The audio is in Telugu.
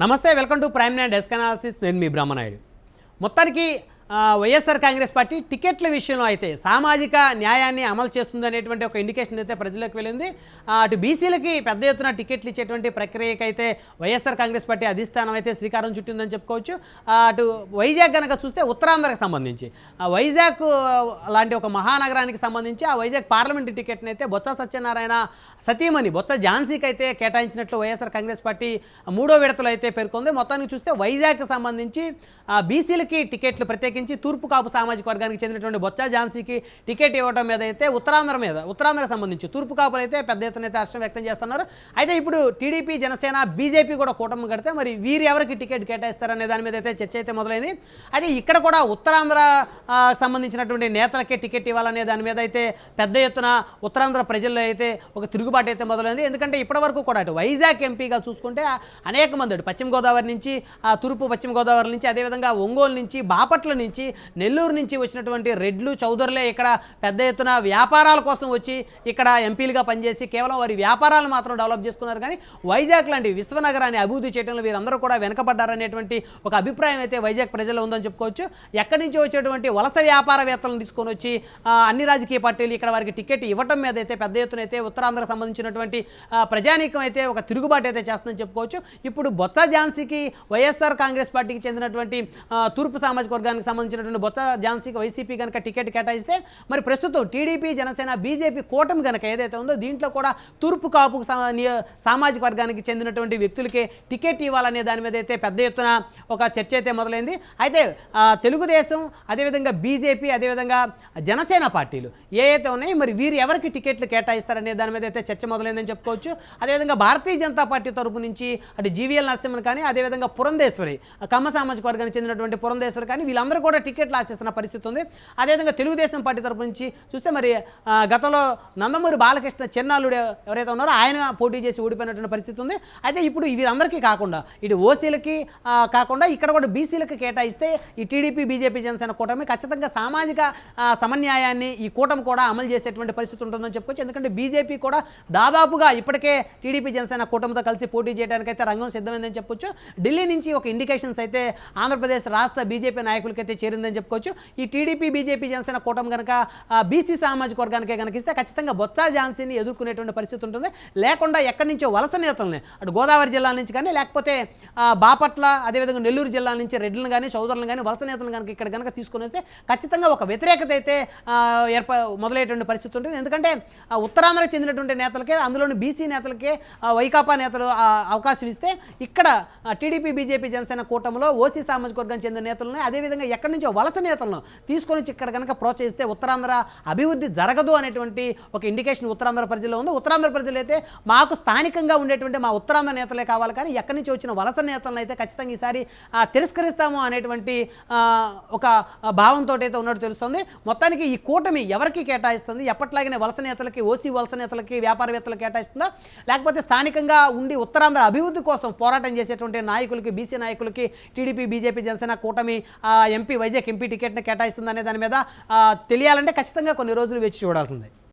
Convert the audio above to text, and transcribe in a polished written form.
నమస్తే, welcome to prime nine desk analysis. నేను మీ బ్రహ్మనాయుడు. మొత్తానికి వైఎస్ఆర్ కాంగ్రెస్ పార్టీ టికెట్ల విషయంలో అయితే సామాజిక న్యాయాన్ని అమలు చేస్తుంది అనేటువంటి ఒక ఇండికేషన్ అయితే ప్రజలకు వెళ్ళింది. అటు బీసీలకి పెద్ద ఎత్తున టికెట్లు ఇచ్చేటువంటి ప్రక్రియకైతే వైఎస్ఆర్ కాంగ్రెస్ పార్టీ అధిష్టానం అయితే శ్రీకారం చుట్టిందని చెప్పుకోవచ్చు. అటు వైజాగ్ కనుక చూస్తే ఉత్తరాంధ్రకు సంబంధించి వైజాగ్ లాంటి ఒక మహానగరానికి సంబంధించి ఆ వైజాగ్ పార్లమెంటు టికెట్ని అయితే బొత్స సత్యనారాయణ సతీమణి బొత్స ఝాన్సీకి అయితే కేటాయించినట్లు వైఎస్ఆర్ కాంగ్రెస్ పార్టీ మూడో విడతలో అయితే పేర్కొంది. మొత్తానికి చూస్తే వైజాగ్కి సంబంధించి బీసీలకి టికెట్లు ప్రత్యేకించి తూర్పు కాపు సామాజిక వర్గానికి చెందినటువంటి బొత్స ఝాన్సీకి టికెట్ ఇవ్వడం మీద అయితే ఉత్తరాంధ్రకు సంబంధించి తూర్పు కాపులు అయితే పెద్ద ఎత్తున అయితే హర్షం వ్యక్తం చేస్తున్నారు. అయితే ఇప్పుడు టీడీపీ, జనసేన, బీజేపీ కూడా కూటమి కడితే మరి వీరు ఎవరికి టికెట్ కేటాయిస్తారనే దాని మీద అయితే చర్చ అయితే మొదలైంది. అయితే ఇక్కడ కూడా ఉత్తరాంధ్ర సంబంధించినటువంటి నేతలకే టికెట్ ఇవ్వాలనే దాని మీద అయితే పెద్ద ఎత్తున ఉత్తరాంధ్ర ప్రజల్లో అయితే ఒక తిరుగుబాటు అయితే మొదలైంది. ఎందుకంటే ఇప్పటివరకు కూడా అటు వైజాగ్ ఎంపీగా చూసుకుంటే అనేక మంది అటు పశ్చిమ గోదావరి నుంచి, తూర్పు పశ్చిమ గోదావరి నుంచి, అదేవిధంగా ఒంగోలు నుంచి, బాపట్ల నుంచి, నెల్లూరు నుంచి వచ్చినటువంటి రెడ్లు, చౌదరులే ఇక్కడ పెద్ద ఎత్తున వ్యాపారాల కోసం వచ్చి ఇక్కడ ఎంపీలుగా పనిచేసి కేవలం వారి వ్యాపారాలు మాత్రం డెవలప్ చేసుకున్నారు. కానీ వైజాగ్ లాంటి విశ్వనగరాన్ని అభివృద్ధి చేయడంలో వీరందరూ కూడా వెనకబడ్డారనేటువంటి ఒక అభిప్రాయం అయితే వైజాగ్ ప్రజల్లో ఉందని చెప్పుకోవచ్చు. ఎక్కడి నుంచి వచ్చేటువంటి వలస వ్యాపారవేత్తలను తీసుకొని వచ్చి అన్ని రాజకీయ పార్టీలు ఇక్కడ వారికి టికెట్ ఇవ్వటం మీద అయితే పెద్ద ఎత్తున అయితే ఉత్తరాంధ్రకు సంబంధించినటువంటి ప్రజానీకం అయితే ఒక తిరుగుబాటు అయితే చేస్తుందని చెప్పుకోవచ్చు. ఇప్పుడు బొత్స ఝాన్సీకి వైఎస్ఆర్ కాంగ్రెస్ పార్టీకి చెందినటువంటి తూర్పు సామాజిక వర్గానికి సంబంధించినటువంటి బొత్స ఝాన్సీకి వైసీపీ కనుక టికెట్ కేటాయిస్తే మరి ప్రస్తుతం టీడీపీ, జనసేన, బీజేపీ కూటమి కనుక ఏదైతే ఉందో దీంట్లో కూడా తూర్పు కాపు సామాజిక వర్గానికి చెందినటువంటి వ్యక్తులకే టికెట్ ఇవ్వాలనే దాని మీద అయితే పెద్ద ఎత్తున ఒక చర్చ అయితే మొదలైంది. అయితే తెలుగుదేశం, అదేవిధంగా బీజేపీ, అదేవిధంగా జనసేన పార్టీలు ఏవైతే ఉన్నాయో మరి వీరు ఎవరికి టికెట్లు కేటాయిస్తారనే దాని మీద అయితే చర్చ మొదలైందని చెప్పుకోవచ్చు. అదేవిధంగా భారతీయ జనతా పార్టీ తరపు నుంచి అటు జీవీఎల్ నరసింహన్ కానీ, అదేవిధంగా పురంధేశ్వరి కమ్మ సామాజిక వర్గానికి చెందినటువంటి పురంధేశ్వరి కానీ వీళ్ళందరూ కూడా టికెట్లు ఆశిస్తున్న పరిస్థితి ఉంది. అదేవిధంగా తెలుగుదేశం పార్టీ తరపు నుంచి చూస్తే మరి గతంలో నందమూరి బాలకృష్ణ చిన్నాలుడు ఎవరైతే ఉన్నారో ఆయన పోటీ చేసి ఓడిపోయినటువంటి పరిస్థితి ఉంది. అయితే ఇప్పుడు వీరందరికీ కాకుండా ఇటు ఓసీలకి కాకుండా ఇక్కడ కూడా బీసీలకి కేటాయిస్తే ఈ టీడీపీ, బీజేపీ, జనసేన కూటమి ఖచ్చితంగా సామాజిక సమన్యాయాన్ని ఈ కూటమి కూడా అమలు చేసేటువంటి పరిస్థితి ఉంటుందని చెప్పుకోవచ్చు. ఎందుకంటే బీజేపీ కూడా దాదాపుగా ఇప్పటికే టీడీపీ, జనసేన కూటమితో కలిసి పోటీ చేయడానికైతే రంగం సిద్ధమైందని చెప్పొచ్చు. ఢిల్లీ నుంచి ఒక ఇండికేషన్స్ అయితే ఆంధ్రప్రదేశ్ రాష్ట్ర బీజేపీ నాయకులకైతే చేరిందని చెప్పుకోవచ్చు. ఈ టీడీపీ, బీజేపీ, జనసేన కూటమి కనుక బీసీ సామాజిక వర్గానికే కనుక ఇస్తే ఖచ్చితంగా బొత్స ఝాన్సీని ఎదుర్కొనేటువంటి పరిస్థితి ఉంటుంది. లేకుండా ఎక్కడి నుంచో వలస నేతల్ని అటు గోదావరి జిల్లా నుంచి కానీ, లేకపోతే బాపట్ల, అదేవిధంగా నెల్లూరు జిల్లా నుంచి రెడ్లను కానీ, చౌదరులను కానీ, వలస నేతలను కనుక ఇక్కడ కనుక తీసుకొని వస్తే ఖచ్చితంగా ఒక వ్యతిరేకత అయితే మొదలయ్యేటువంటి పరిస్థితి ఉంటుంది. ఎందుకంటే ఉత్తరాంధ్రకు చెందినటువంటి నేతలకే, అందులోని బీసీ నేతలకే వైకాపా నేతలు అవకాశం ఇస్తే ఇక్కడ టీడీపీ, బీజేపీ, జనసేన కూటమిలో ఓసీ సామాజిక వర్గానికి చెందిన నేతలను, అదేవిధంగా ఎక్కడి నుంచో వలస నేతలను తీసుకొని వచ్చి ఇక్కడ కనుక ప్రోత్సహిస్తే ఉత్తరాంధ్ర అభివృద్ధి జరగదు అనేటువంటి ఒక ఇండికేషన్ ఉత్తరాంధ్ర ప్రజల్లో ఉంది. ఉత్తరాంధ్ర ప్రజలు అయితే మాకు స్థానికంగా ఉండేటువంటి మా ఉత్తరాంధ్ర నేతలే కావాలి, కానీ ఎక్కడి నుంచి వచ్చిన వలస నేతలను అయితే ఖచ్చితంగా ఈసారి తిరస్కరిస్తాము అనేటువంటి ఒక భావంతో అయితే ఉన్నట్టు తెలుస్తుంది. మొత్తానికి ఈ కూటమి ఎవరికి కేటాయిస్తుంది, ఎప్పట్లాగనే వలస నేతలకి, ఓసీ వలస నేతలకి, వ్యాపారవేత్తలకు కేటాయిస్తుందా, లేకపోతే స్థానికంగా ఉండి ఉత్తరాంధ్ర అభివృద్ధి కోసం పోరాటం చేసేటువంటి నాయకులకి, బీసీ నాయకులకి టీడీపీ, బీజేపీ, జనసేన కూటమి వైజాగ్ ఎంపీ టికెట్ని కేటాయిస్తుంది అనే దాని మీద తెలియాలంటే ఖచ్చితంగా కొన్ని రోజులు వేచి చూడాల్సిందే.